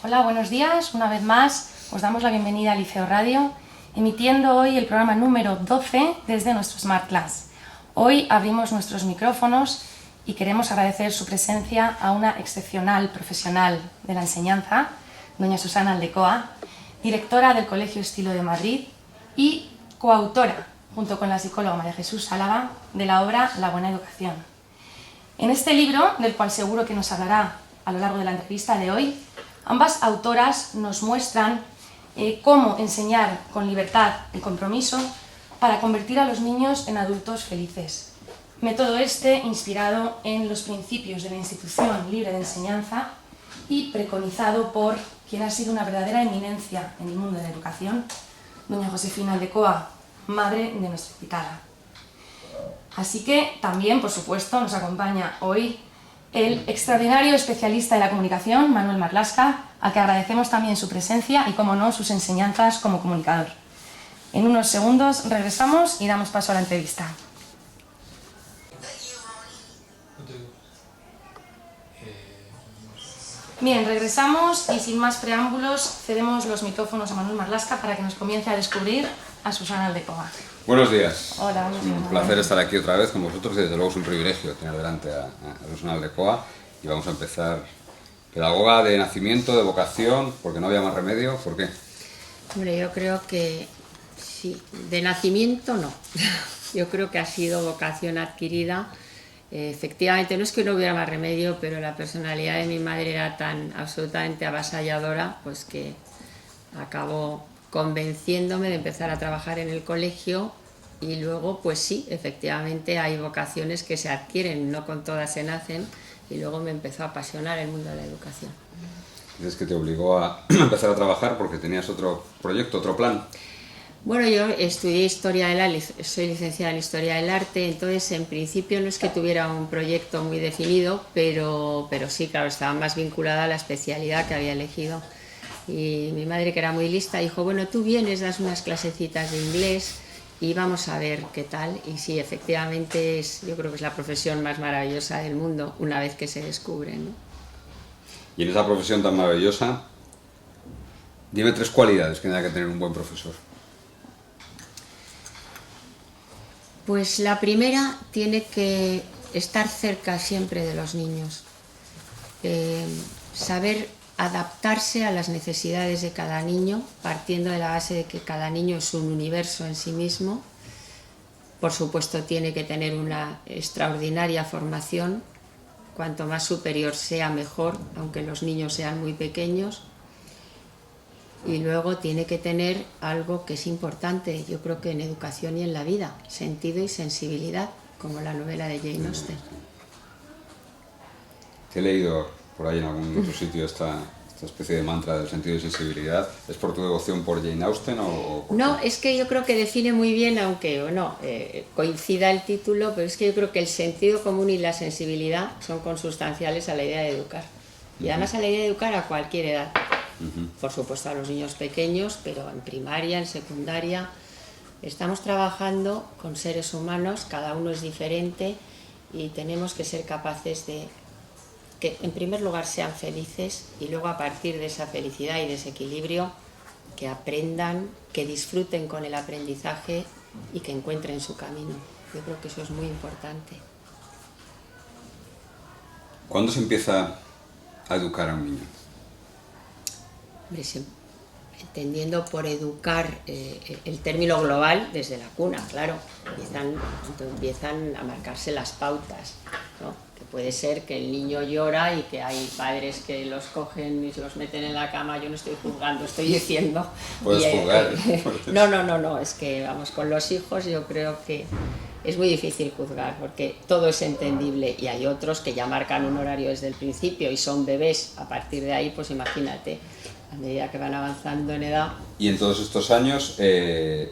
Hola, buenos días. Una vez más os damos la bienvenida a Liceo Radio, emitiendo hoy el programa número 12 desde nuestro Smart Class. Hoy abrimos nuestros micrófonos y queremos agradecer su presencia a una excepcional profesional de la enseñanza, doña Susana Aldecoa, directora del Colegio Estilo de Madrid y coautora, junto con la psicóloga María Jesús Álava, de la obra La Buena Educación. En este libro, del cual seguro que nos hablará a lo largo de la entrevista de hoy, ambas autoras nos muestran cómo enseñar con libertad y compromiso para convertir a los niños en adultos felices. Método este inspirado en los principios de la institución libre de enseñanza y preconizado por quien ha sido una verdadera eminencia en el mundo de la educación, doña Josefina Aldecoa, madre de nuestra invitada. Así que también, por supuesto, nos acompaña hoy el extraordinario especialista de la comunicación, Manuel Marlaska, a que agradecemos también su presencia y, como no, sus enseñanzas como comunicador. En unos segundos regresamos y damos paso a la entrevista. Bien, regresamos y sin más preámbulos cedemos los micrófonos a Manuel Marlaska para que nos comience a descubrir a Susana Aldecoa. Buenos días. Hola, buenos días. Un placer estar aquí otra vez con vosotros y desde luego es un privilegio tener delante a Susana Aldecoa. Y vamos a empezar. Pedagoga de nacimiento, de vocación, porque no había más remedio. ¿Por qué? Hombre, yo creo que sí, de nacimiento no. Yo creo que ha sido vocación adquirida. Efectivamente, no es que no hubiera más remedio, pero la personalidad de mi madre era tan absolutamente avasalladora, pues que acabó convenciéndome de empezar a trabajar en el colegio. Y luego, pues sí, efectivamente hay vocaciones que se adquieren, no con todas se nacen, y luego me empezó a apasionar el mundo de la educación. Dices que te obligó a empezar a trabajar porque tenías otro proyecto, otro plan. Bueno, yo estudié Historia del Arte, soy licenciada en Historia del Arte, entonces en principio no es que tuviera un proyecto muy definido, pero sí, claro, estaba más vinculada a la especialidad que había elegido. Y mi madre, que era muy lista, dijo, bueno, tú vienes, das unas clasecitas de inglés y vamos a ver qué tal. Y sí, efectivamente yo creo que es la profesión más maravillosa del mundo una vez que se descubre, ¿no? Y en esa profesión tan maravillosa, dime 3 cualidades que tenga que tener un buen profesor. Pues la primera, tiene que estar cerca siempre de los niños, saber adaptarse a las necesidades de cada niño, partiendo de la base de que cada niño es un universo en sí mismo. Por supuesto, tiene que tener una extraordinaria formación, cuanto más superior sea mejor, aunque los niños sean muy pequeños. Y luego tiene que tener algo que es importante, yo creo que en educación y en la vida, sentido y sensibilidad, como la novela de Jane Austen. Te he leído por ahí en algún otro sitio esta especie de mantra del sentido y sensibilidad. ¿Es por tu devoción por Jane Austen o por No, qué? es que yo creo que define muy bien, aunque coincida el título, pero es que yo creo que el sentido común y la sensibilidad son consustanciales a la idea de educar. Y además a la idea de educar a cualquier edad. Por supuesto a los niños pequeños, pero en primaria, en secundaria. Estamos trabajando con seres humanos, cada uno es diferente y tenemos que ser capaces de que en primer lugar sean felices y luego a partir de esa felicidad y de ese equilibrio que aprendan, que disfruten con el aprendizaje y que encuentren su camino. Yo creo que eso es muy importante. ¿Cuándo se empieza a educar a un niño? Entendiendo por educar el término global desde la cuna, claro, empiezan a marcarse las pautas, ¿no? Que puede ser que el niño llora y que hay padres que los cogen y los meten en la cama. Yo no estoy juzgando, estoy diciendo. Puedes juzgar. No, es que vamos, con los hijos yo creo que es muy difícil juzgar porque todo es entendible y hay otros que ya marcan un horario desde el principio y son bebés. A partir de ahí, pues imagínate, a medida que van avanzando en edad. Y en todos estos años, en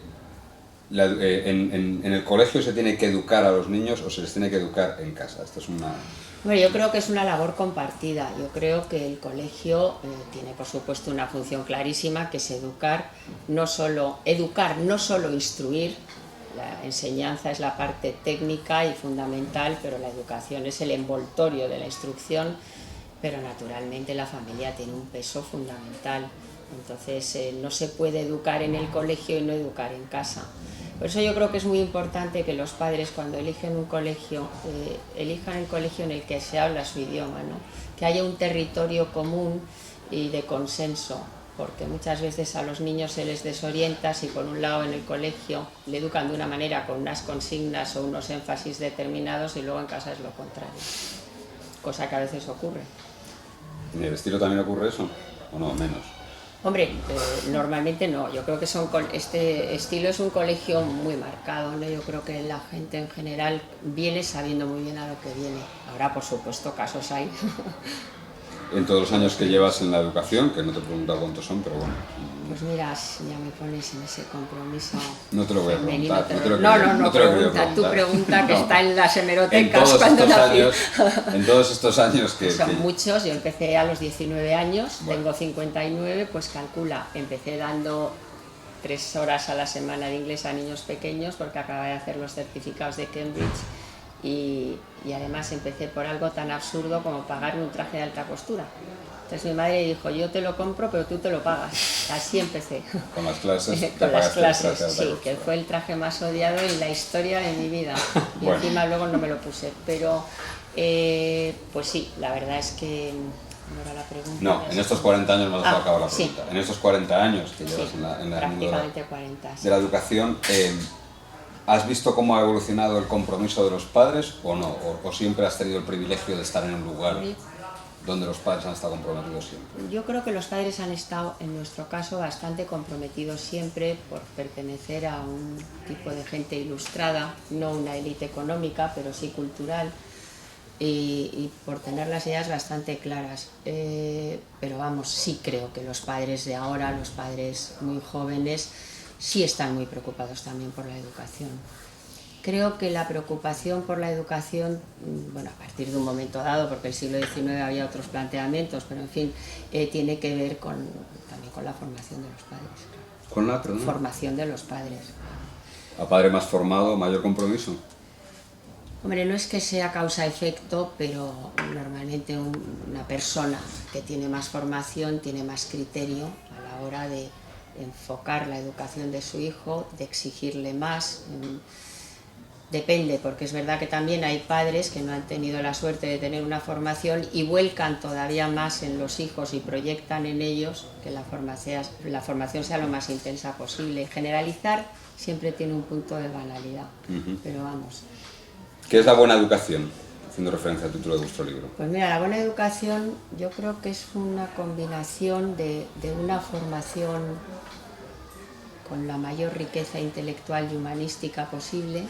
el colegio se tiene que educar a los niños o se les tiene que educar en casa. Esto es una... Bueno, yo creo que es una labor compartida. Yo creo que el colegio tiene, por supuesto, una función clarísima, que es educar, no solo instruir. La enseñanza es la parte técnica y fundamental, pero la educación es el envoltorio de la instrucción. pero naturalmente la familia tiene un peso fundamental. Entonces no se puede educar en el colegio y no educar en casa. Por eso yo creo que es muy importante que los padres, cuando eligen un colegio, elijan el colegio en el que se habla su idioma, ¿no? Que haya un territorio común y de consenso, porque muchas veces a los niños se les desorienta si por un lado en el colegio le educan de una manera con unas consignas o unos énfasis determinados y luego en casa es lo contrario, cosa que a veces ocurre. ¿En el estilo también ocurre eso? ¿O no? Menos. Hombre, normalmente no, yo creo que este estilo es un colegio muy marcado, ¿no? Yo creo que la gente en general viene sabiendo muy bien a lo que viene. Ahora, por supuesto, casos hay. En todos los años que llevas en la educación, que no te he preguntado cuántos son, pero bueno. Pues mira, ya me pones en ese compromiso. No te lo voy a femenino, preguntar. No, pregunta, tú pregunta que está en las hemerotecas en cuando nací. En todos estos años que... Son muchos, yo empecé a los 19 años, bueno. Tengo 59, pues calcula, empecé dando 3 horas a la semana de inglés a niños pequeños porque acababa de hacer los certificados de Cambridge y además empecé por algo tan absurdo como pagarme un traje de alta costura. Entonces mi madre dijo, yo te lo compro, pero tú te lo pagas. Así empecé. Con las clases. Con las clases, sí, que fue el traje más odiado en la historia de mi vida. Y bueno. Encima luego no me lo puse. Pero, pues sí, la verdad es que... ¿No era la pregunta? No, en estos 40 años me has acabado la pregunta. Sí. En estos 40 años que llevas sí, en la prácticamente 40. Sí. De la educación, ¿has visto cómo ha evolucionado el compromiso de los padres o no? ¿O siempre has tenido el privilegio de estar en un lugar donde los padres han estado comprometidos siempre? Yo creo que los padres han estado, en nuestro caso, bastante comprometidos siempre por pertenecer a un tipo de gente ilustrada, no una élite económica, pero sí cultural, y por tener las ideas bastante claras. Pero vamos, sí creo que los padres de ahora, los padres muy jóvenes, sí están muy preocupados también por la educación. Creo que la preocupación por la educación, bueno, a partir de un momento dado, porque el siglo XIX había otros planteamientos, pero en fin, tiene que ver también con la formación de los padres. ¿Con la formación de los padres? ¿A padre más formado, mayor compromiso? Hombre, no es que sea causa-efecto, pero normalmente una persona que tiene más formación tiene más criterio a la hora de enfocar la educación de su hijo, de exigirle más. Depende, porque es verdad que también hay padres que no han tenido la suerte de tener una formación y vuelcan todavía más en los hijos y proyectan en ellos que la formación sea lo más intensa posible. Generalizar siempre tiene un punto de banalidad, pero vamos. ¿Qué es la buena educación? Haciendo referencia al título de vuestro libro. Pues mira, la buena educación yo creo que es una combinación de una formación con la mayor riqueza intelectual y humanística posible,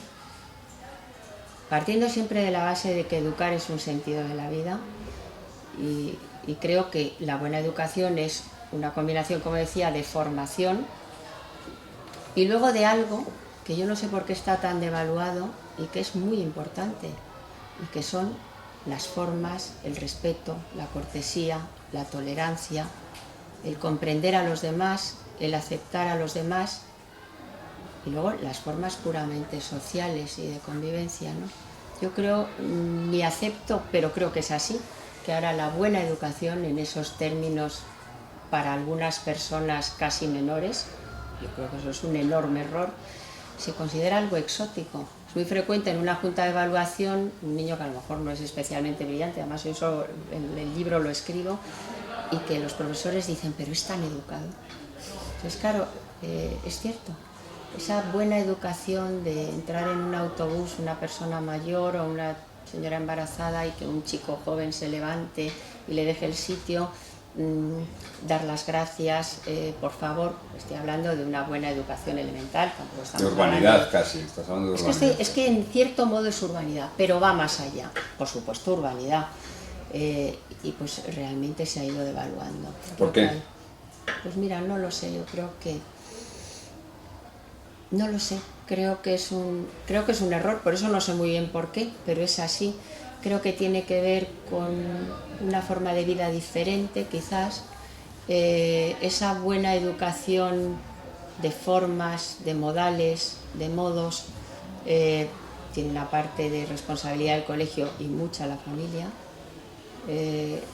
partiendo siempre de la base de que educar es un sentido de la vida y creo que la buena educación es una combinación, como decía, de formación y luego de algo que yo no sé por qué está tan devaluado y que es muy importante y que son las formas, el respeto, la cortesía, la tolerancia, el comprender a los demás, el aceptar a los demás y luego las formas puramente sociales y de convivencia, ¿no? Yo creo, ni acepto, pero creo que es así, que ahora la buena educación en esos términos para algunas personas casi menores, yo creo que eso es un enorme error, se considera algo exótico. Es muy frecuente en una junta de evaluación un niño que a lo mejor no es especialmente brillante, además eso en el libro lo escribo, y que los profesores dicen, pero es tan educado. Entonces, claro, es cierto. Esa buena educación de entrar en un autobús una persona mayor o una señora embarazada y que un chico joven se levante y le deje el sitio, dar las gracias, por favor, estoy hablando de una buena educación elemental. De urbanidad casi, estás hablando de urbanidad. Es que en cierto modo es urbanidad, pero va más allá, por supuesto urbanidad, y pues realmente se ha ido devaluando. ¿Por qué? Pues mira, no lo sé, yo creo que... No lo sé, creo que es un error, por eso no sé muy bien por qué, pero es así. Creo que tiene que ver con una forma de vida diferente, quizás. Esa buena educación de formas, de modales, de modos, tiene una parte de responsabilidad del colegio y mucha la familia.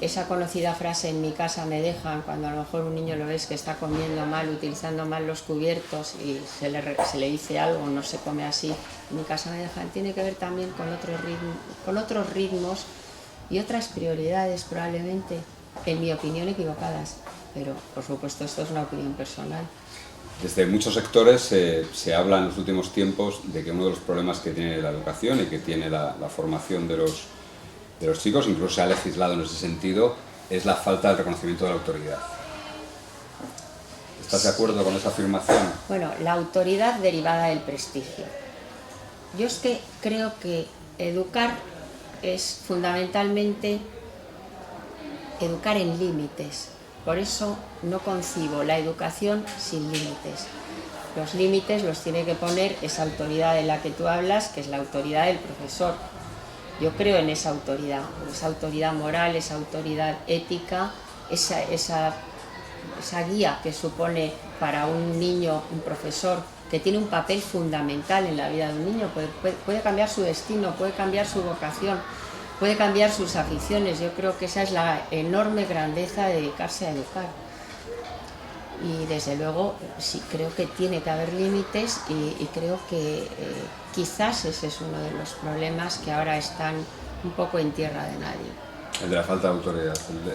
esa conocida frase "en mi casa me dejan", cuando a lo mejor un niño lo ves que está comiendo mal, utilizando mal los cubiertos y se le dice algo, no se come así, "en mi casa me dejan", tiene que ver también con otros ritmos y otras prioridades probablemente, en mi opinión, equivocadas, pero por supuesto esto es una opinión personal. Desde muchos sectores se habla en los últimos tiempos de que uno de los problemas que tiene la educación y que tiene la formación de los chicos, incluso se ha legislado en ese sentido, es la falta de reconocimiento de la autoridad. ¿Estás de acuerdo con esa afirmación? Bueno, la autoridad derivada del prestigio. Yo es que creo que educar es fundamentalmente educar en límites. Por eso no concibo la educación sin límites. Los límites los tiene que poner esa autoridad de la que tú hablas, que es la autoridad del profesor. Yo creo en esa autoridad moral, esa autoridad ética, esa guía que supone para un niño un profesor, que tiene un papel fundamental en la vida de un niño. Puede cambiar su destino, puede cambiar su vocación, puede cambiar sus aficiones. Yo creo que esa es la enorme grandeza de dedicarse a educar. Y desde luego sí creo que tiene que haber límites y creo que quizás ese es uno de los problemas que ahora están un poco en tierra de nadie. El de la falta de autoridad.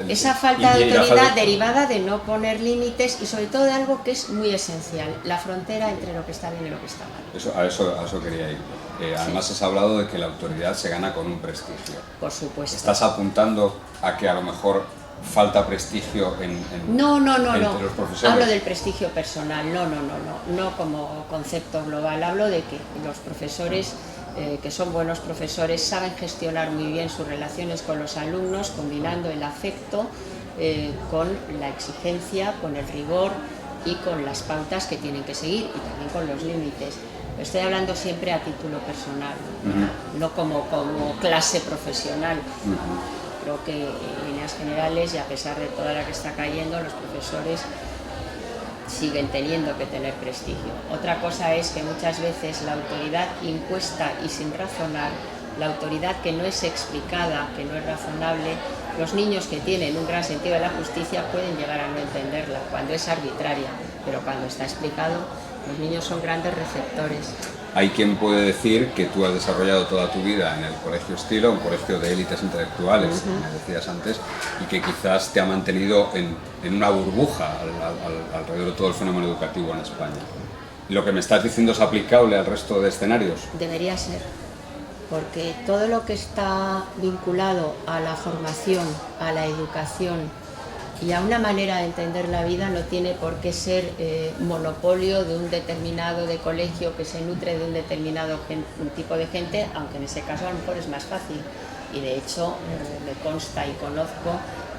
Esa falta de autoridad derivada de no poner límites y sobre todo de algo que es muy esencial, la frontera entre lo que está bien y lo que está mal. A eso quería ir. Además has hablado de que la autoridad se gana con un prestigio. Por supuesto. ¿Estás apuntando a que a lo mejor falta prestigio entre los profesores? Hablo del prestigio personal, no como concepto global. Hablo de que los profesores que son buenos profesores saben gestionar muy bien sus relaciones con los alumnos, combinando el afecto con la exigencia, con el rigor y con las pautas que tienen que seguir y también con los límites. Estoy hablando siempre a título personal, no como clase profesional. Creo que en líneas generales y a pesar de toda la que está cayendo, los profesores siguen teniendo que tener prestigio. Otra cosa es que muchas veces la autoridad impuesta y sin razonar, la autoridad que no es explicada, que no es razonable, los niños que tienen un gran sentido de la justicia pueden llegar a no entenderla cuando es arbitraria, pero cuando está explicado, los niños son grandes receptores. Hay quien puede decir que tú has desarrollado toda tu vida en el Colegio Estilo, un colegio de élites intelectuales, como me decías antes, y que quizás te ha mantenido en una burbuja alrededor de todo el fenómeno educativo en España. ¿Lo que me estás diciendo es aplicable al resto de escenarios? Debería ser, porque todo lo que está vinculado a la formación, a la educación y a una manera de entender la vida no tiene por qué ser monopolio de un determinado de colegio que se nutre de un determinado tipo de gente, aunque en ese caso a lo mejor es más fácil. Y de hecho me consta y conozco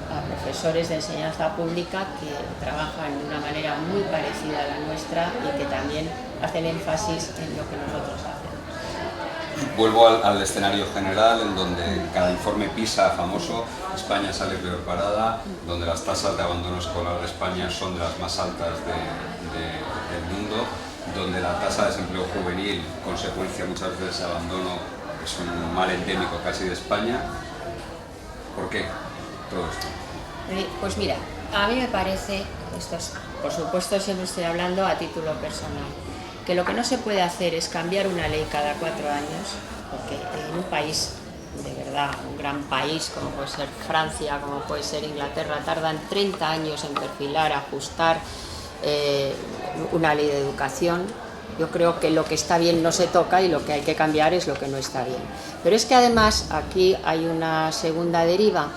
a profesores de enseñanza pública que trabajan de una manera muy parecida a la nuestra y que también hacen énfasis en lo que nosotros hacemos. Vuelvo al escenario general, en donde cada informe PISA famoso, España sale peor parada, donde las tasas de abandono escolar de España son de las más altas del mundo, donde la tasa de desempleo juvenil, consecuencia muchas veces de ese abandono, es un mal endémico casi de España. ¿Por qué todo esto? Pues mira, a mí me parece, por supuesto siempre estoy hablando a título personal, que lo que no se puede hacer es cambiar una ley cada 4 años, porque en un país, de verdad, un gran país como puede ser Francia, como puede ser Inglaterra, tardan 30 años en perfilar, ajustar una ley de educación. Yo creo que lo que está bien no se toca y lo que hay que cambiar es lo que no está bien. Pero es que además aquí hay una segunda deriva,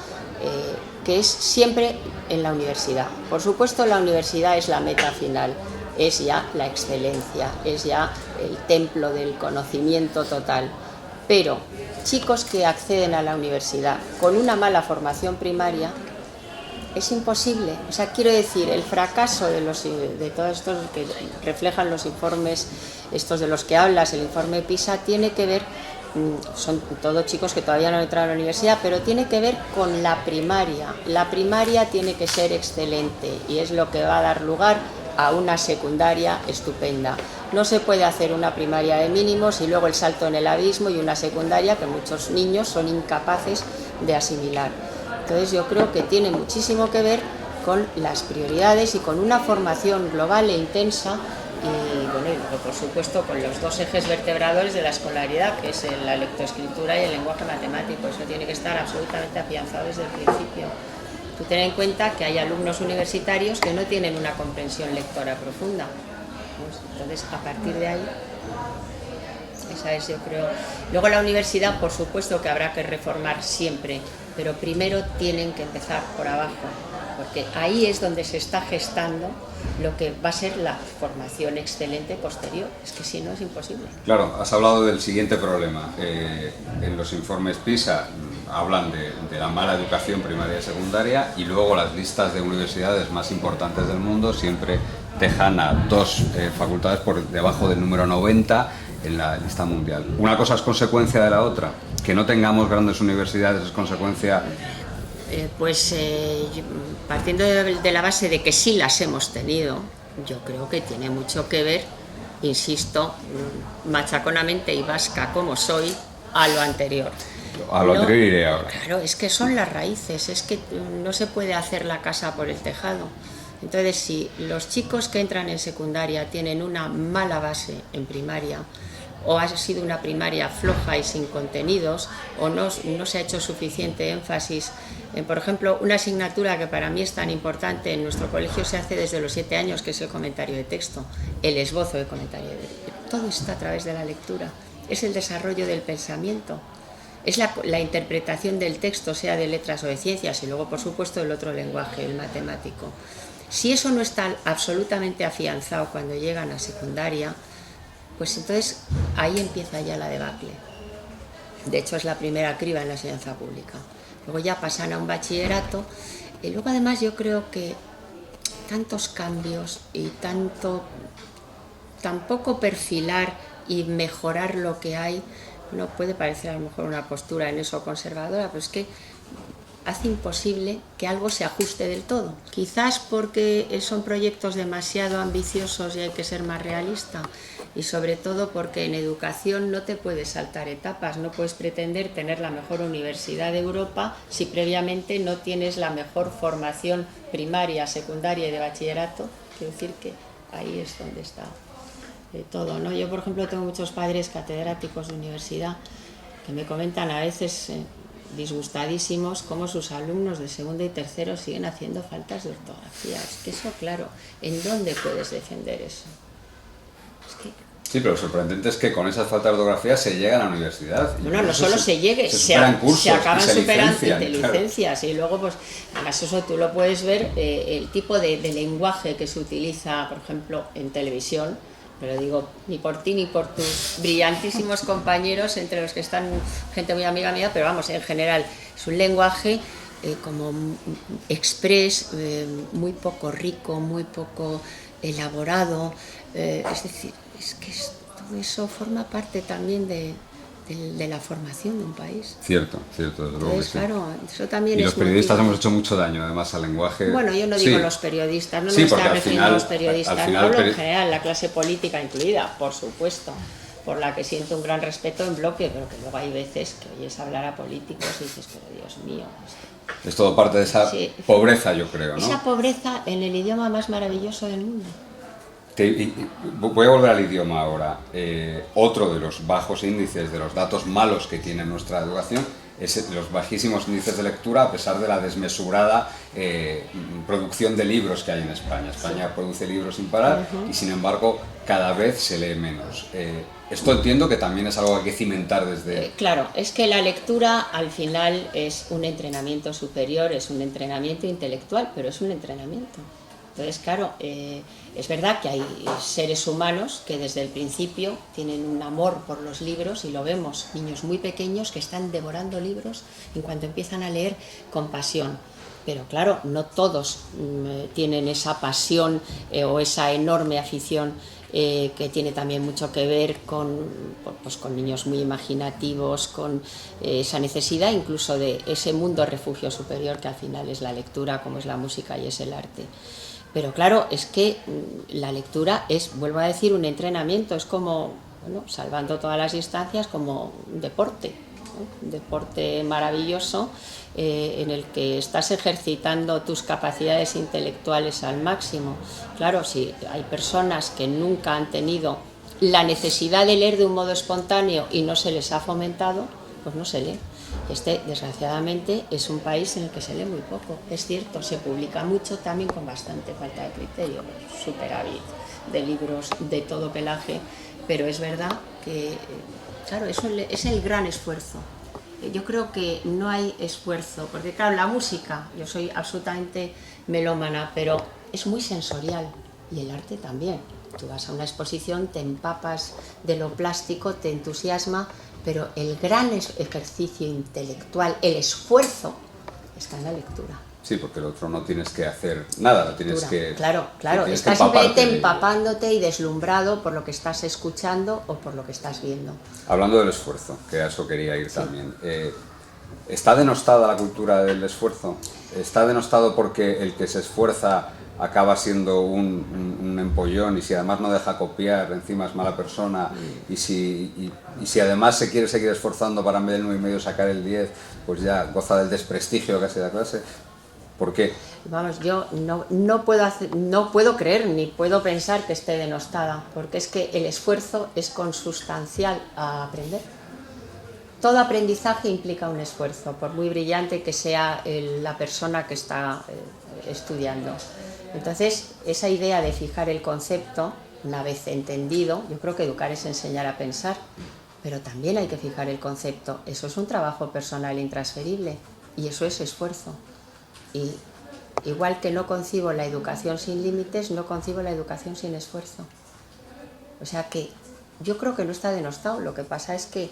que es siempre en la universidad. Por supuesto, la universidad es la meta final, es ya la excelencia, es ya el templo del conocimiento total. Pero chicos que acceden a la universidad con una mala formación primaria, es imposible. O sea, quiero decir, el fracaso de todos estos que reflejan los informes, estos de los que hablas, el informe PISA, tiene que ver, son todos chicos que todavía no han entrado a la universidad, pero tiene que ver con la primaria. La primaria tiene que ser excelente y es lo que va a dar lugar a una secundaria estupenda. No se puede hacer una primaria de mínimos y luego el salto en el abismo y una secundaria que muchos niños son incapaces de asimilar. Entonces yo creo que tiene muchísimo que ver con las prioridades y con una formación global e intensa y, bueno, y luego, por supuesto, con los dos ejes vertebradores de la escolaridad, que es la lectoescritura y el lenguaje matemático. Eso tiene que estar absolutamente afianzado desde el principio. Tú ten en cuenta que hay alumnos universitarios que no tienen una comprensión lectora profunda. Entonces, a partir de ahí, esa es, yo creo. Luego la universidad, por supuesto que habrá que reformar siempre, pero primero tienen que empezar por abajo, porque ahí es donde se está gestando lo que va a ser la formación excelente posterior. Es que si no, es imposible. Claro, has hablado del siguiente problema. En los informes PISA hablan de la mala educación primaria y secundaria, y luego las listas de universidades más importantes del mundo siempre dejan a dos facultades por debajo del número 90 en la lista mundial. Una cosa es consecuencia de la otra. Que no tengamos grandes universidades es consecuencia... Partiendo de la base de que sí las hemos tenido, yo creo que tiene mucho que ver, insisto, machaconamente y vasca como soy, a lo anterior. A lo anterior iré ahora. Claro, es que son las raíces, es que no se puede hacer la casa por el tejado. Entonces, si los chicos que entran en secundaria tienen una mala base en primaria, o ha sido una primaria floja y sin contenidos, o no se ha hecho suficiente énfasis en, por ejemplo, una asignatura que para mí es tan importante en nuestro colegio, se hace desde los 7 años, que es el comentario de texto, el esbozo de comentario de texto. Todo está a través de la lectura, es el desarrollo del pensamiento, es la interpretación del texto, sea de letras o de ciencias, y luego, por supuesto, el otro lenguaje, el matemático. Si eso no está absolutamente afianzado cuando llegan a secundaria, pues entonces ahí empieza ya la debacle. De hecho, es la primera criba en la enseñanza pública. Luego ya pasan a un bachillerato, y luego además yo creo que tantos cambios y tampoco perfilar y mejorar lo que hay, no puede parecer a lo mejor una postura en eso conservadora, pero es que hace imposible que algo se ajuste del todo. Quizás porque son proyectos demasiado ambiciosos y hay que ser más realista, y sobre todo porque en educación no te puedes saltar etapas, no puedes pretender tener la mejor universidad de Europa si previamente no tienes la mejor formación primaria, secundaria y de bachillerato. Quiero decir que ahí es donde está todo, ¿no? Yo, por ejemplo, tengo muchos padres catedráticos de universidad que me comentan a veces disgustadísimos cómo sus alumnos de segundo y tercero siguen haciendo faltas de ortografía. Es que eso, claro, ¿en dónde puedes defender eso? Es que... Sí, pero lo sorprendente es que con esas faltas de ortografía se llega a la universidad. Bueno, no solo se llegue, se acaban superando y licencias. Y luego, pues, además eso tú lo puedes ver, el tipo de lenguaje que se utiliza, por ejemplo, en televisión. Pero digo, ni por ti ni por tus brillantísimos compañeros, entre los que están gente muy amiga mía, pero vamos, en general, es un lenguaje como express, muy poco rico, muy poco elaborado, es decir, es que todo eso forma parte también de la formación de un país. Cierto, desde luego que sí. Claro, eso también y es los periodistas hemos hecho mucho daño, además, al lenguaje. Bueno, yo no digo los periodistas, no me estoy refiriendo a los periodistas, hablo en general, la clase política incluida, por supuesto, por la que siento un gran respeto en bloque, pero que luego hay veces que oyes hablar a políticos y dices, pero Dios mío. Es todo parte de esa pobreza, yo creo, ¿no? Esa pobreza en el idioma más maravilloso del mundo. Voy a volver al idioma ahora. Otro de los bajos índices, de los datos malos que tiene nuestra educación, es los bajísimos índices de lectura, a pesar de la desmesurada producción de libros que hay en España. España produce libros sin parar y, sin embargo, cada vez se lee menos. Esto entiendo que también es algo que hay que cimentar desde... Claro, es que la lectura al final es un entrenamiento superior, es un entrenamiento intelectual, pero es un entrenamiento. Entonces, claro, es verdad que hay seres humanos que desde el principio tienen un amor por los libros, y lo vemos, niños muy pequeños que están devorando libros en cuanto empiezan a leer con pasión. Pero claro, no todos tienen esa pasión o esa enorme afición que tiene también mucho que ver con niños muy imaginativos, con esa necesidad incluso de ese mundo refugio superior que al final es la lectura, como es la música y es el arte. Pero claro, es que la lectura es, vuelvo a decir, un entrenamiento, es como, bueno, salvando todas las distancias, como un deporte. un deporte maravilloso en el que estás ejercitando tus capacidades intelectuales al máximo. Claro, si hay personas que nunca han tenido la necesidad de leer de un modo espontáneo y no se les ha fomentado, pues no se lee. Desgraciadamente, es un país en el que se lee muy poco. Es cierto, se publica mucho, también con bastante falta de criterio, superávit de libros de todo pelaje, pero es verdad que, claro, eso es el gran esfuerzo. Yo creo que no hay esfuerzo, porque claro, la música, yo soy absolutamente melómana, pero es muy sensorial, y el arte también. Tú vas a una exposición, te empapas de lo plástico, te entusiasma, pero el gran ejercicio intelectual, el esfuerzo, está en la lectura. Sí, porque el otro no tienes que hacer nada, lo tienes que... Claro, tienes estás que simplemente empaparte empapándote y deslumbrado por lo que estás escuchando o por lo que estás viendo. Hablando del esfuerzo, que a eso quería ir también. ¿Está denostada la cultura del esfuerzo? ¿Está denostado porque el que se esfuerza acaba siendo un empollón, y si además no deja copiar, encima es mala persona, y si además se quiere seguir esforzando para en vez del 9,5 sacar el 10, pues ya goza del desprestigio casi de la clase? ¿Por qué? Vamos, yo no puedo creer ni puedo pensar que esté denostada, porque es que el esfuerzo es consustancial a aprender. Todo aprendizaje implica un esfuerzo, por muy brillante que sea la persona que está estudiando. Entonces, esa idea de fijar el concepto, una vez entendido, yo creo que educar es enseñar a pensar, pero también hay que fijar el concepto. Eso es un trabajo personal intransferible y eso es esfuerzo. Y igual que no concibo la educación sin límites, no concibo la educación sin esfuerzo. O sea que yo creo que no está denostado. Lo que pasa es que,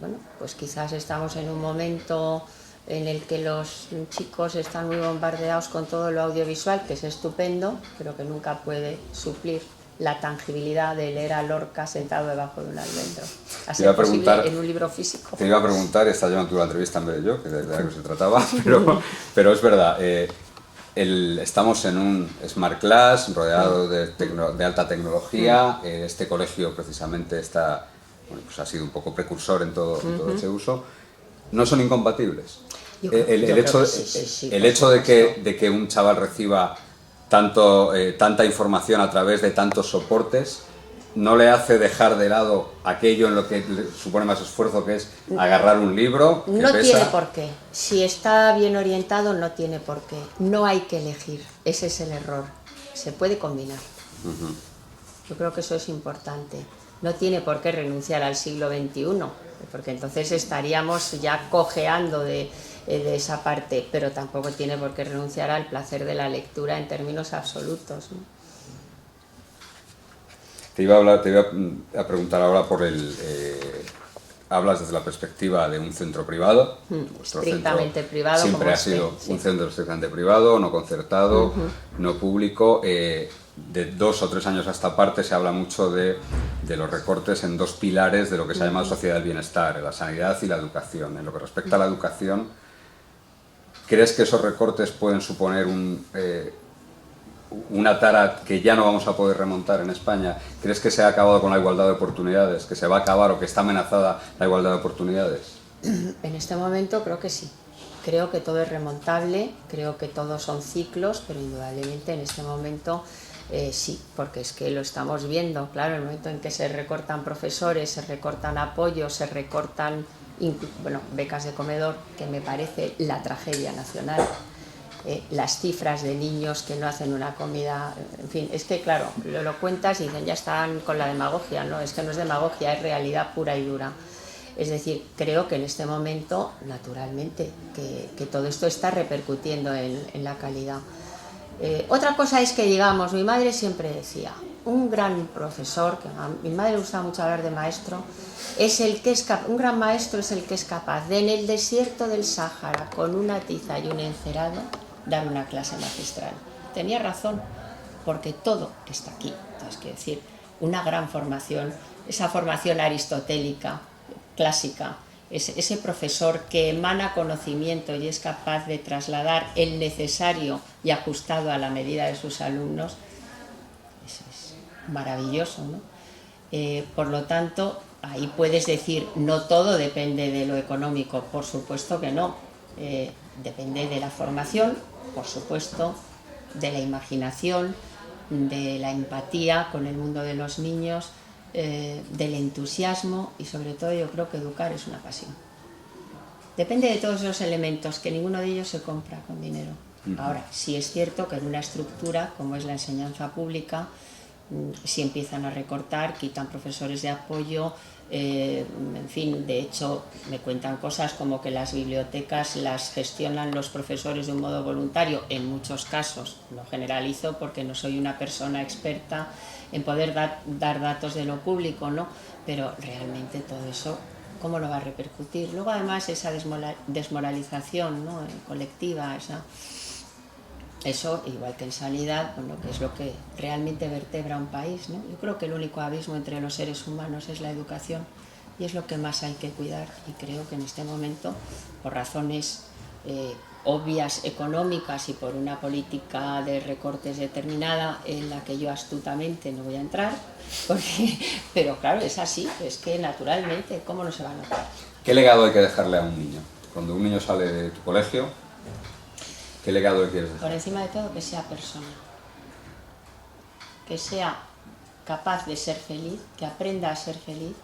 bueno, pues quizás estamos en un momento en el que los chicos están muy bombardeados con todo lo audiovisual, que es estupendo, pero que nunca puede suplir la tangibilidad de leer a Lorca sentado debajo de un almendro, a ser posible en un libro físico. Te iba a preguntar, y estás llevando tú la entrevista en vez de yo, que de la que se trataba, pero es verdad, estamos en un Smart Class rodeado de alta tecnología. Este colegio precisamente está, bueno, pues ha sido un poco precursor en todo ese uso. ¿No son incompatibles? El hecho de que un chaval reciba tanta información a través de tantos soportes no le hace dejar de lado aquello en lo que supone más esfuerzo, que es agarrar un libro que no pesa. Tiene por qué. Si está bien orientado, no tiene por qué. No hay que elegir. Ese es el error. Se puede combinar. Yo creo que eso es importante. No tiene por qué renunciar al siglo XXI, porque entonces estaríamos ya cojeando de esa parte, pero tampoco tiene por qué renunciar al placer de la lectura en términos absolutos, ¿no? Te iba a preguntar ahora por hablas desde la perspectiva de un centro privado. Estrictamente privado. Siempre ha sido un centro estrictamente privado, no concertado, no público. De 2 o 3 años a esta parte se habla mucho de los recortes en 2 pilares de lo que se ha llamado sociedad del bienestar, la sanidad y la educación. En lo que respecta a la educación, ¿crees que esos recortes pueden suponer una tara que ya no vamos a poder remontar en España? ¿Crees que se ha acabado con la igualdad de oportunidades? ¿Que se va a acabar o que está amenazada la igualdad de oportunidades? En este momento creo que sí. Creo que todo es remontable, creo que todos son ciclos, pero indudablemente en este momento sí, porque es que lo estamos viendo. Claro, el momento en que se recortan profesores, se recortan apoyos, se recortan becas de comedor, que me parece la tragedia nacional. Las cifras de niños que no hacen una comida, en fin, es que claro, lo cuentas y dicen ya están con la demagogia, no, es que no es demagogia, es realidad pura y dura. Es decir, creo que en este momento, naturalmente, que todo esto está repercutiendo en la calidad. Otra cosa es que digamos, mi madre siempre decía, un gran profesor, que a mi madre le gustaba mucho hablar de maestro, un gran maestro es el que es capaz de en el desierto del Sáhara, con una tiza y un encerado, dar una clase magistral. Tenía razón, porque todo está aquí. Entonces, quiero decir, una gran formación, esa formación aristotélica, clásica, ese profesor que emana conocimiento y es capaz de trasladar el necesario y ajustado a la medida de sus alumnos, eso es maravilloso, ¿no? Por lo tanto, ahí puedes decir, no todo depende de lo económico, por supuesto que no. Depende de la formación, por supuesto, de la imaginación, de la empatía con el mundo de los niños, del entusiasmo y sobre todo yo creo que educar es una pasión. Depende de todos esos elementos, que ninguno de ellos se compra con dinero. Ahora, sí es cierto que en una estructura como es la enseñanza pública, si empiezan a recortar, quitan profesores de apoyo, en fin, de hecho me cuentan cosas como que las bibliotecas las gestionan los profesores de un modo voluntario, en muchos casos, no generalizo porque no soy una persona experta en poder dar datos de lo público, ¿no? Pero realmente todo eso, ¿cómo lo va a repercutir? Luego además esa desmoralización, ¿no?, colectiva, eso, igual que en sanidad, bueno, que es lo que realmente vertebra un país, ¿no? Yo creo que el único abismo entre los seres humanos es la educación y es lo que más hay que cuidar, y creo que en este momento, por razones obvias económicas y por una política de recortes determinada en la que yo astutamente no voy a entrar, pero claro, es así, es que naturalmente, ¿cómo no se va a notar? ¿Qué legado hay que dejarle a un niño? Cuando un niño sale de tu colegio, ¿qué legado le quieres dejar? Por encima de todo, que sea persona, que sea capaz de ser feliz, que aprenda a ser feliz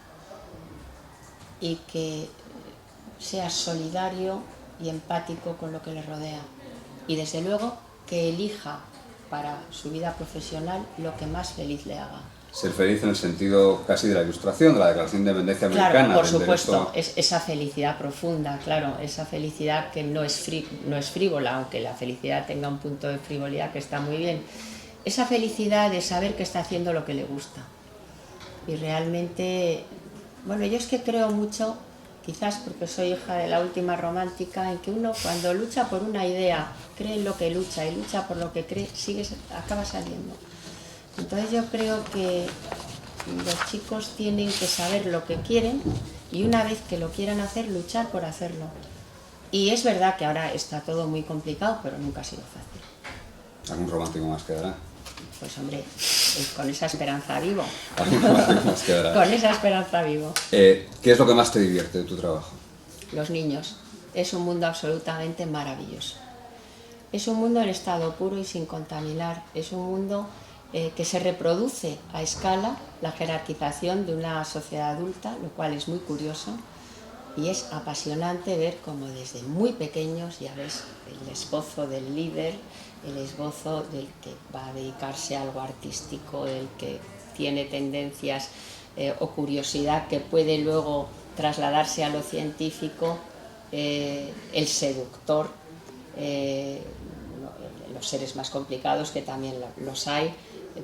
y que sea solidario y empático con lo que le rodea. Y desde luego que elija para su vida profesional lo que más feliz le haga. Ser feliz en el sentido casi de la Ilustración, de la Declaración de Independencia Americana. Claro, por supuesto, es esa felicidad profunda, claro, esa felicidad que no es frívola, aunque la felicidad tenga un punto de frivolidad que está muy bien. Esa felicidad de saber que está haciendo lo que le gusta. Y realmente, bueno, yo es que creo mucho, quizás porque soy hija de la última romántica, en que uno cuando lucha por una idea, cree en lo que lucha y lucha por lo que cree, acaba saliendo. Entonces yo creo que los chicos tienen que saber lo que quieren y una vez que lo quieran hacer, luchar por hacerlo. Y es verdad que ahora está todo muy complicado, pero nunca ha sido fácil. ¿Algún romántico más quedará? Pues hombre, con esa esperanza vivo. ¿Algún romántico más quedará? Con esa esperanza vivo. ¿Qué es lo que más te divierte de tu trabajo? Los niños. Es un mundo absolutamente maravilloso. Es un mundo en estado puro y sin contaminar. Es un mundo que se reproduce a escala la jerarquización de una sociedad adulta, lo cual es muy curioso y es apasionante ver cómo desde muy pequeños ya ves el esbozo del líder, el esbozo del que va a dedicarse a algo artístico, del que tiene tendencias o curiosidad que puede luego trasladarse a lo científico, el seductor, los seres más complicados que también los hay,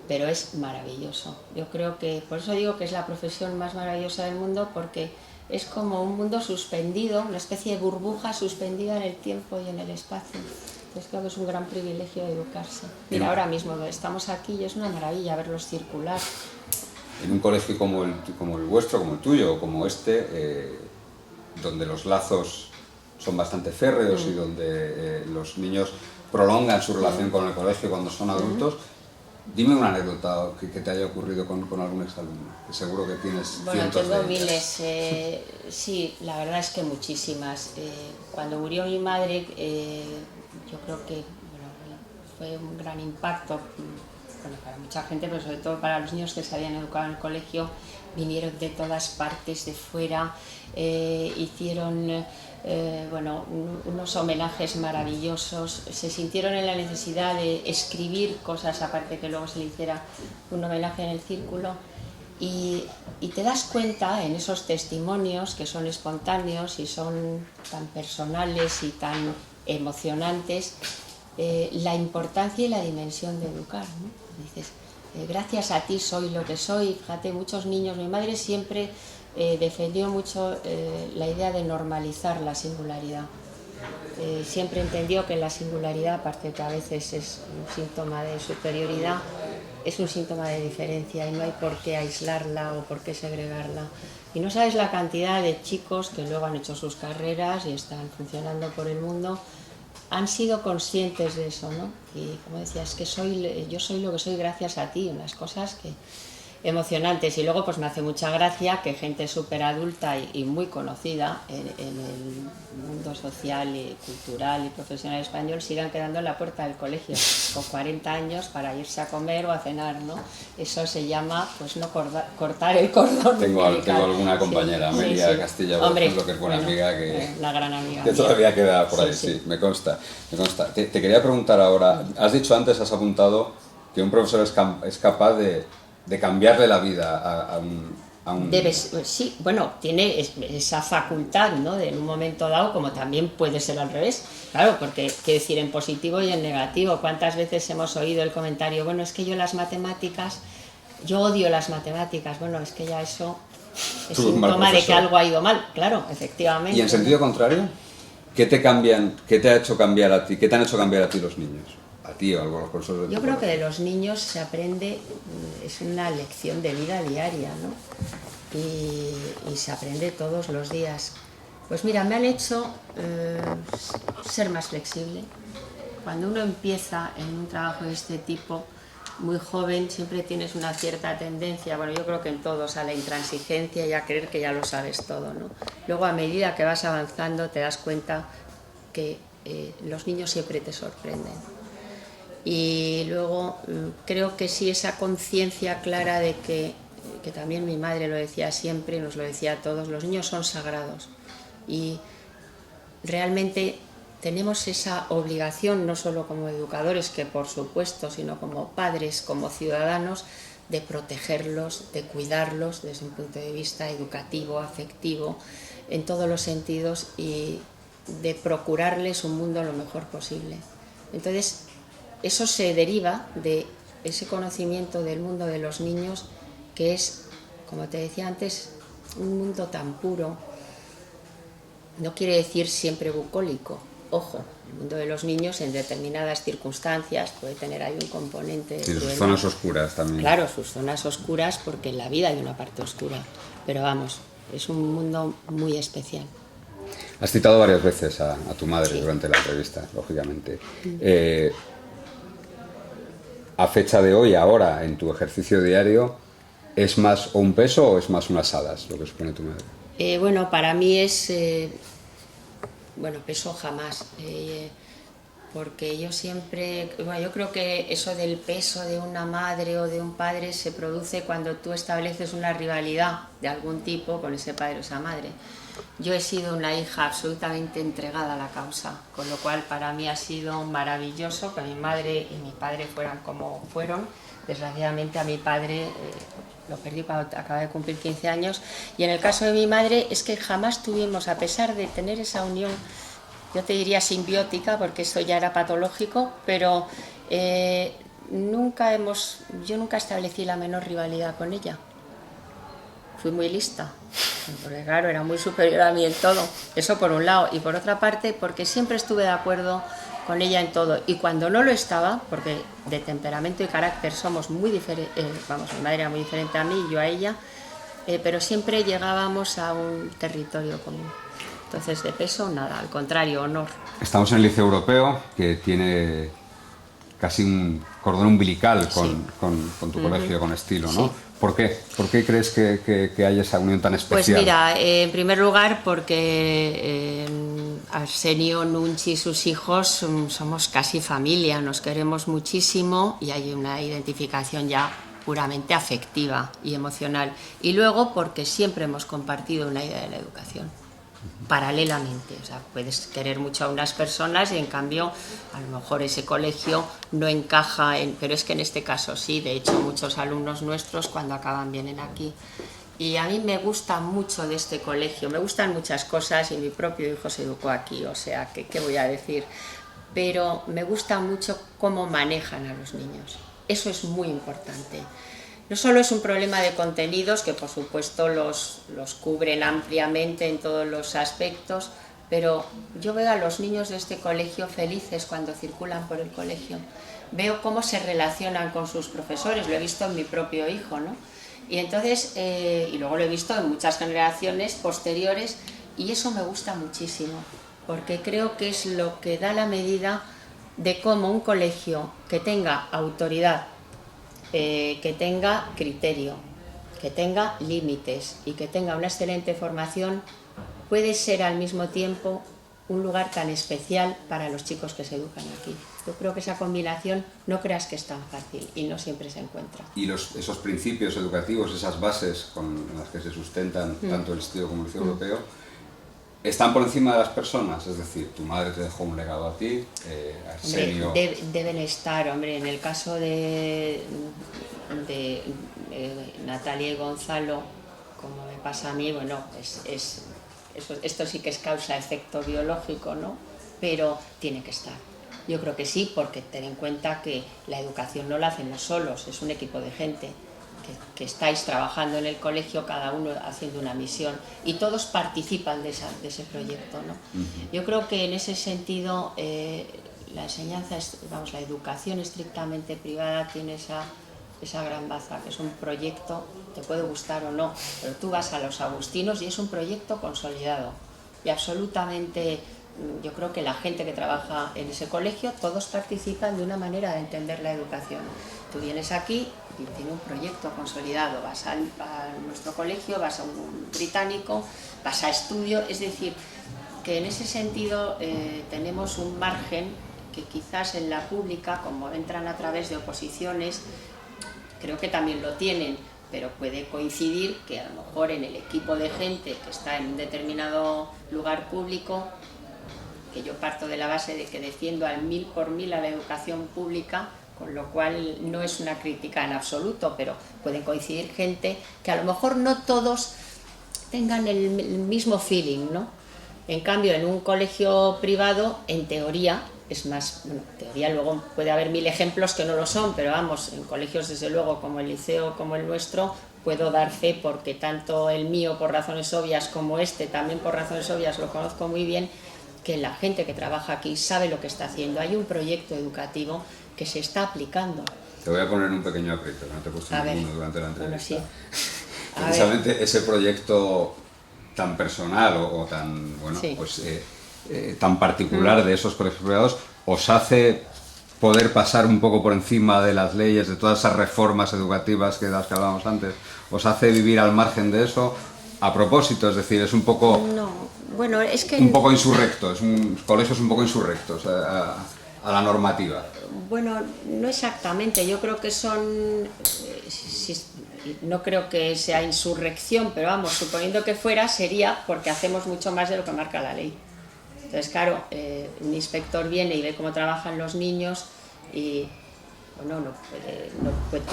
pero es maravilloso. Yo creo que, por eso digo que es la profesión más maravillosa del mundo, porque es como un mundo suspendido, una especie de burbuja suspendida en el tiempo y en el espacio. Entonces creo que es un gran privilegio educarse. Mira, ahora mismo estamos aquí y es una maravilla verlos circular. En un colegio como el vuestro, como el tuyo, como este, donde los lazos son bastante férreos y donde los niños prolongan su relación con el colegio cuando son adultos, dime una anécdota que te haya ocurrido con algún exalumno, que seguro que tienes cientos tengo de ellas. miles, sí, la verdad es que muchísimas. Cuando murió mi madre, yo creo que fue un gran impacto para mucha gente, pero sobre todo para los niños que se habían educado en el colegio. Vinieron de todas partes, de fuera, hicieron unos homenajes maravillosos, se sintieron en la necesidad de escribir cosas, aparte que luego se le hiciera un homenaje en el círculo, y te das cuenta en esos testimonios que son espontáneos y son tan personales y tan emocionantes, la importancia y la dimensión de educar, ¿no? Dices, gracias a ti soy lo que soy. Fíjate, muchos niños, mi madre siempre defendió mucho la idea de normalizar la singularidad. Siempre entendió que la singularidad, aparte de que a veces es un síntoma de superioridad, es un síntoma de diferencia y no hay por qué aislarla o por qué segregarla. Y no sabes la cantidad de chicos que luego han hecho sus carreras y están funcionando por el mundo, han sido conscientes de eso, ¿no? Y como decías, que yo soy lo que soy gracias a ti, unas cosas emocionantes. Y luego pues me hace mucha gracia que gente súper adulta y muy conocida en el mundo social y cultural y profesional español sigan quedando en la puerta del colegio con 40 años para irse a comer o a cenar, ¿no? Eso se llama pues no cortar el cordón Tengo umbilical. alguna compañera, Sí, Amelia sí. Castilla, por Hombre, ejemplo, que es buena bueno, amiga, que, la gran amiga que mía. todavía queda por ahí, Sí, sí, sí. me consta. Te quería preguntar ahora, has dicho antes, has apuntado que un profesor es capaz de cambiarle la vida a un Sí, bueno, tiene esa facultad, ¿no? De en un momento dado, como también puede ser al revés. Claro, porque, quiero decir, en positivo y en negativo. ¿Cuántas veces hemos oído el comentario, bueno, es que yo las matemáticas, yo odio las matemáticas? Bueno, es que ya eso es Tú, mal síntoma de que profesor. algo ha ido mal, claro, efectivamente. Y en sentido contrario, ¿qué te cambian, qué te ha hecho cambiar a ti, qué te han hecho cambiar a ti los niños? A ti o a algunos profesores de Yo tu creo que de colegio. los niños se aprende, es una lección de vida diaria, ¿no? Y se aprende todos los días. Pues mira, me han hecho ser más flexible. Cuando uno empieza en un trabajo de este tipo, muy joven, siempre tienes una cierta tendencia, bueno, yo creo que en todos, a la intransigencia y a creer que ya lo sabes todo, ¿no? Luego, a medida que vas avanzando, te das cuenta que los niños siempre te sorprenden. Y luego creo que sí, esa conciencia clara de que también mi madre lo decía siempre, nos lo decía a todos, los niños son sagrados y realmente tenemos esa obligación, no solo como educadores, que por supuesto, sino como padres, como ciudadanos, de protegerlos, de cuidarlos desde un punto de vista educativo, afectivo, en todos los sentidos, y de procurarles un mundo lo mejor posible. Entonces, eso se deriva de ese conocimiento del mundo de los niños, que es, como te decía antes, un mundo tan puro. No quiere decir siempre bucólico. Ojo, el mundo de los niños en determinadas circunstancias puede tener ahí un componente de Sí, sus crueldad. zonas oscuras también. Claro, sus zonas oscuras, porque en la vida hay una parte oscura. Pero vamos, es un mundo muy especial. Has citado varias veces a tu madre Sí. durante la entrevista, lógicamente. A fecha de hoy, ahora, en tu ejercicio diario, ¿es más un peso o es más unas alas lo que supone tu madre? Bueno, para mí es... bueno, peso jamás. Porque yo siempre... Bueno, yo creo que eso del peso de una madre o de un padre se produce cuando tú estableces una rivalidad de algún tipo con ese padre o esa madre. Yo he sido una hija absolutamente entregada a la causa, con lo cual para mí ha sido maravilloso que mi madre y mi padre fueran como fueron. Desgraciadamente a mi padre lo perdí cuando acaba de cumplir 15 años, y en el caso de mi madre es que jamás tuvimos, a pesar de tener esa unión, yo te diría simbiótica, porque eso ya era patológico, pero yo nunca establecí la menor rivalidad con ella. Fui muy lista, porque claro, era muy superior a mí en todo, eso por un lado, y por otra parte porque siempre estuve de acuerdo con ella en todo, y cuando no lo estaba, porque de temperamento y carácter somos muy diferentes, vamos, mi madre era muy diferente a mí y yo a ella, pero siempre llegábamos a un territorio común. Entonces, de peso, nada, al contrario, honor. Estamos en el Liceo Europeo, que tiene casi un cordón umbilical con tu colegio, con estilo, ¿no? Sí. ¿Por qué? ¿Por qué crees que hay esa unión tan especial? Pues mira, en primer lugar porque Arsenio, Nunchi y sus hijos somos casi familia, nos queremos muchísimo y hay una identificación ya puramente afectiva y emocional. Y luego porque siempre hemos compartido una idea de la educación, paralelamente. O sea, puedes querer mucho a unas personas y en cambio a lo mejor ese colegio no encaja en... Pero es que en este caso sí, de hecho muchos alumnos nuestros cuando acaban vienen aquí. Y a mí me gusta mucho de este colegio, me gustan muchas cosas y mi propio hijo se educó aquí, o sea, ¿qué voy a decir? Pero me gusta mucho cómo manejan a los niños, eso es muy importante. No solo es un problema de contenidos, que por supuesto los cubren ampliamente en todos los aspectos, pero yo veo a los niños de este colegio felices cuando circulan por el colegio. Veo cómo se relacionan con sus profesores, lo he visto en mi propio hijo, ¿no? Y entonces, y luego lo he visto en muchas generaciones posteriores, y eso me gusta muchísimo, porque creo que es lo que da la medida de cómo un colegio que tenga autoridad, que tenga criterio, que tenga límites y que tenga una excelente formación, puede ser al mismo tiempo un lugar tan especial para los chicos que se educan aquí. Yo creo que esa combinación no creas que es tan fácil y no siempre se encuentra. Y esos principios educativos, esas bases con las que se sustentan tanto el estilo como el estilo europeo, están por encima de las personas, es decir, tu madre te dejó un legado a ti, Arsenio... Deben estar, hombre, en el caso de Natalia y Gonzalo, como me pasa a mí, bueno, esto sí que es causa-efecto biológico, ¿no? Pero tiene que estar. Yo creo que sí, porque ten en cuenta que la educación no la hacemos solos, es un equipo de gente que estáis trabajando en el colegio, cada uno haciendo una misión, y todos participan de ese proyecto, ¿no? Yo creo que en ese sentido la enseñanza, la educación estrictamente privada tiene esa gran baza, que es un proyecto, te puede gustar o no, pero tú vas a los agustinos y es un proyecto consolidado y absolutamente, yo creo que la gente que trabaja en ese colegio, todos participan de una manera de entender la educación. Tú vienes aquí y tiene un proyecto consolidado, vas a nuestro colegio, vas a un británico, vas a estudio, es decir, que en ese sentido tenemos un margen que quizás en la pública, como entran a través de oposiciones, creo que también lo tienen, pero puede coincidir que a lo mejor en el equipo de gente que está en un determinado lugar público, que yo parto de la base de que defiendo al 1000 por 1000 a la educación pública, con lo cual no es una crítica en absoluto, pero pueden coincidir gente que a lo mejor no todos tengan el mismo feeling, ¿no? En cambio, en un colegio privado, en teoría, es más, bueno, en teoría luego puede haber 1000 ejemplos que no lo son, pero vamos, en colegios desde luego como el liceo, como el nuestro, puedo dar fe porque tanto el mío por razones obvias como este también por razones obvias lo conozco muy bien, que la gente que trabaja aquí sabe lo que está haciendo. Hay un proyecto educativo que se está aplicando. Te voy a poner un pequeño aprieto, no te he puesto ninguno durante la entrevista. Bueno, sí. Precisamente ese proyecto tan personal o tan, bueno, sí, pues tan particular de esos colegios privados os hace poder pasar un poco por encima de las leyes, de todas esas reformas educativas de las que hablábamos antes, os hace vivir al margen de eso a propósito, es decir, es un poco... No, bueno, es que... Un poco insurrecto, colegios un poco insurrectos a la normativa. Bueno, no exactamente, yo creo que son... no creo que sea insurrección, pero vamos, suponiendo que fuera, sería porque hacemos mucho más de lo que marca la ley. Entonces, claro, un inspector viene y ve cómo trabajan los niños y, bueno,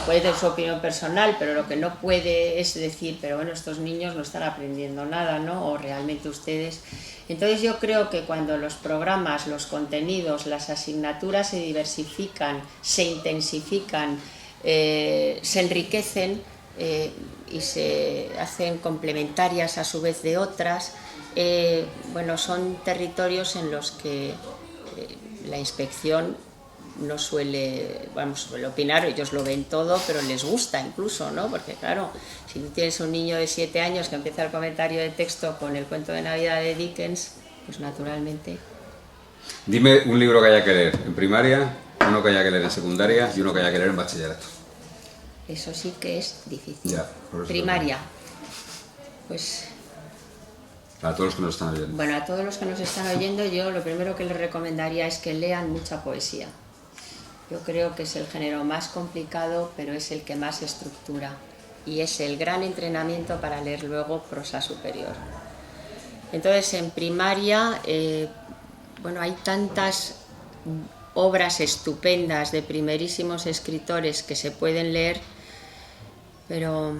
puede tener su opinión personal, pero lo que no puede es decir, pero bueno, estos niños no están aprendiendo nada, ¿no? O realmente ustedes... Entonces yo creo que cuando los programas, los contenidos, las asignaturas se diversifican, se intensifican, se enriquecen y se hacen complementarias a su vez de otras, bueno, son territorios en los que la inspección no suele opinar, ellos lo ven todo, pero les gusta incluso, ¿no? Porque claro, si tú tienes un niño de 7 años que empieza el comentario de texto con el cuento de Navidad de Dickens, pues naturalmente... Dime un libro que haya que leer en primaria, uno que haya que leer en secundaria y uno que haya que leer en bachillerato. Eso sí que es difícil. Ya, por eso primaria, pues... Para todos los que nos están oyendo. Bueno, a todos los que nos están oyendo, yo lo primero que les recomendaría es que lean mucha poesía. Yo creo que es el género más complicado, pero es el que más estructura. Y es el gran entrenamiento para leer luego prosa superior. Entonces, en primaria, bueno, hay tantas obras estupendas de primerísimos escritores que se pueden leer, pero...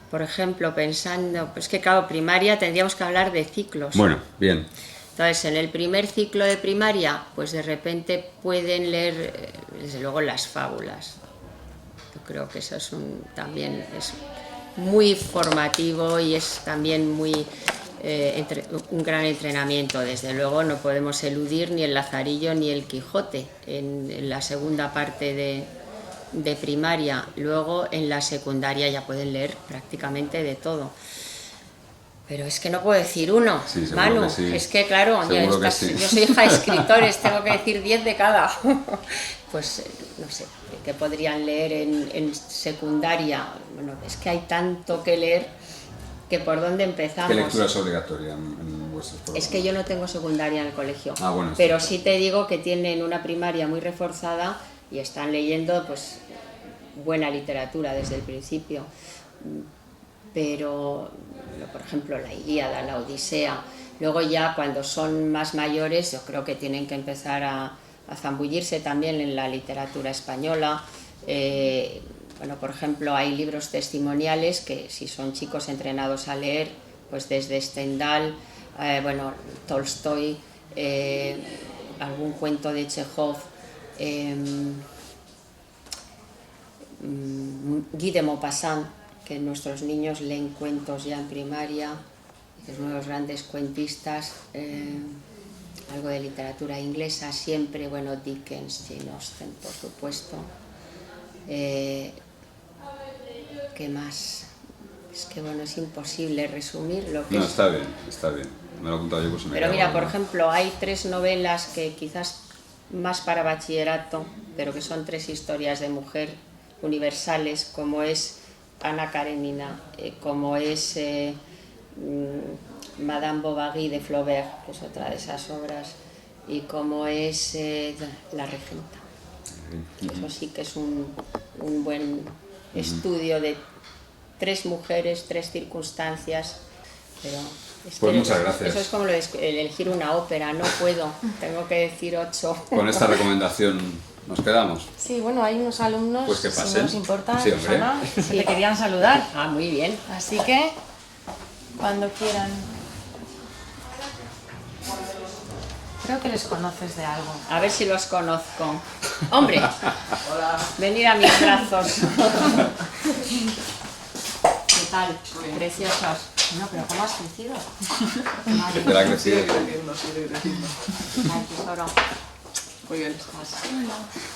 Por ejemplo, pensando, pues que claro, primaria tendríamos que hablar de ciclos. Bueno, bien. Entonces, en el primer ciclo de primaria, pues de repente pueden leer, desde luego, las fábulas. Yo creo que eso también es muy formativo y es también muy un gran entrenamiento. Desde luego, no podemos eludir ni el Lazarillo ni el Quijote en la segunda parte de primaria. Luego en la secundaria ya pueden leer prácticamente de todo, pero es que no puedo decir uno, sí, Manu, sí. Es que claro, yo soy hija de escritores, tengo que decir 10 de cada. Pues no sé, que podrían leer en secundaria. Bueno, es que hay tanto que leer que por dónde empezamos. ¿Qué lectura es obligatoria en vuestros programas? Es que yo no tengo secundaria en el colegio, Bueno, pero sí te digo que tienen una primaria muy reforzada y están leyendo pues buena literatura desde el principio. Pero, por ejemplo, la Ilíada, la Odisea. Luego ya cuando son más mayores yo creo que tienen que empezar a zambullirse también en la literatura española. Bueno, por ejemplo, hay libros testimoniales que si son chicos entrenados a leer, pues desde Stendhal, bueno, Tolstoy, algún cuento de Chekhov, Guy de Maupassant, que nuestros niños leen cuentos ya en primaria, es uno de los grandes cuentistas, algo de literatura inglesa siempre, bueno, Dickens, Jane Austen, por supuesto. ¿Qué más? Es que bueno, es imposible resumir lo que No, es. está bien, me lo he apuntado yo pues se me Pero queda mira, bueno. por ejemplo, hay 3 novelas que quizás más para bachillerato, pero que son 3 historias de mujer universales, como es Ana Karenina, como es Madame Bovary de Flaubert, que es otra de esas obras, y como es La Regenta. Eso sí que es un buen estudio de 3 mujeres, 3 circunstancias, pero es Pues que muchas gracias. Eso es como elegir una ópera, no puedo, tengo que decir 8. Con esta recomendación nos quedamos. Sí, bueno, hay unos alumnos, Pues que si pasen. no os importa, Sí, hombre. Susana, que te querían saludar. Ah, muy bien. Así que, cuando quieran. Creo que les conoces de algo. A ver si los conozco. ¡Hombre! Venid a mis brazos. ¿Qué tal? Preciosos. No, pero ¿cómo has crecido? Que te la ha crecido. Ay, tesoro. Muy bien.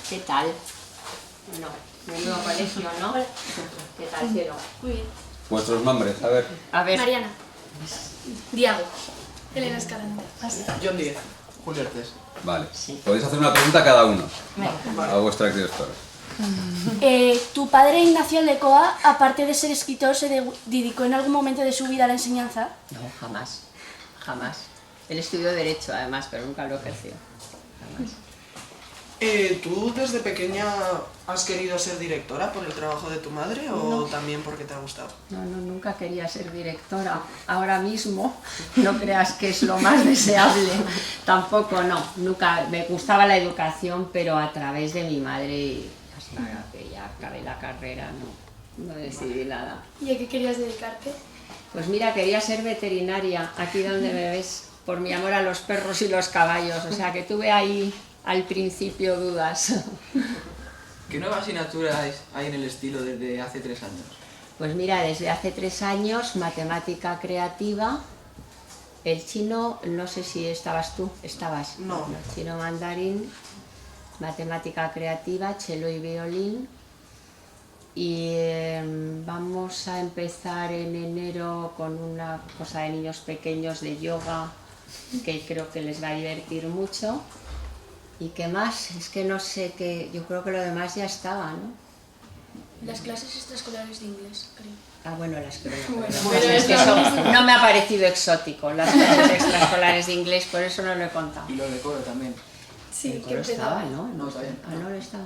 ¿Qué tal? Bueno, menudo colegio, ¿no? ¿Qué tal, cielo? Muy bien. Vuestros nombres, a ver. A ver, Mariana. Diago. Elena Escalante. John 10. Julio Artes. Vale. Podéis hacer una pregunta a cada uno, Venga. a vuestra directora. ¿Tu padre Ignacio Lecoa, aparte de ser escritor, se dedicó en algún momento de su vida a la enseñanza? no, jamás. Jamás. Él estudió Derecho, además, pero nunca lo ejerció. Jamás. ¿Tú desde pequeña has querido ser directora por el trabajo de tu madre o también porque te ha gustado? No, nunca quería ser directora. Ahora mismo, no creas que es lo más deseable. Tampoco, no. Nunca. Me gustaba la educación, pero a través de mi madre y hasta que ya acabé la carrera no decidí nada. ¿Y a qué querías dedicarte? Pues mira, quería ser veterinaria, aquí donde me ves, por mi amor a los perros y los caballos. O sea, que tuve ahí al principio dudas. ¿Qué nueva asignatura hay en el estilo desde hace 3 años? Pues mira, desde hace 3 años, matemática creativa, el chino, no sé si estabas tú, estabas. No. Chino mandarín, matemática creativa, cello y violín. Y vamos a empezar en enero con una cosa de niños pequeños de yoga, que creo que les va a divertir mucho. ¿Y qué más? Es que no sé qué, yo creo que lo demás ya estaba, ¿no? Las clases extraescolares de inglés, creo. Ah, bueno, las creo. Bueno, Pues pero es que es eso lo mismo. no me ha parecido exótico, las clases extraescolares de inglés, por eso no lo he contado. Y lo de coro también. Sí, El que coro estaba, empezaba. ¿no? No, todavía no. Ah, no lo estaba.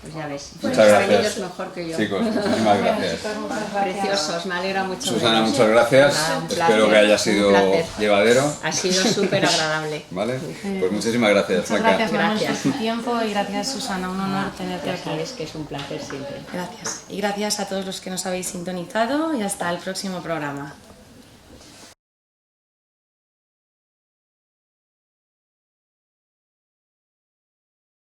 Pues ya ves. Muchas Saben gracias. ellos mejor que yo. Chicos, muchísimas gracias. Chicos, muchas gracias. Preciosos, me alegra mucho. Susana, verlos. muchas gracias. Nada, un Espero placer, que haya un sido placer. llevadero. Ha sido súper agradable. ¿Vale? Pues muchísimas gracias. Muchas Blanca. gracias, Manuel, por Gracias. tu tiempo y gracias, Susana. Un honor tenerte Ya aquí. sabes que es un placer siempre. Gracias. Y gracias a todos los que nos habéis sintonizado y hasta el próximo programa.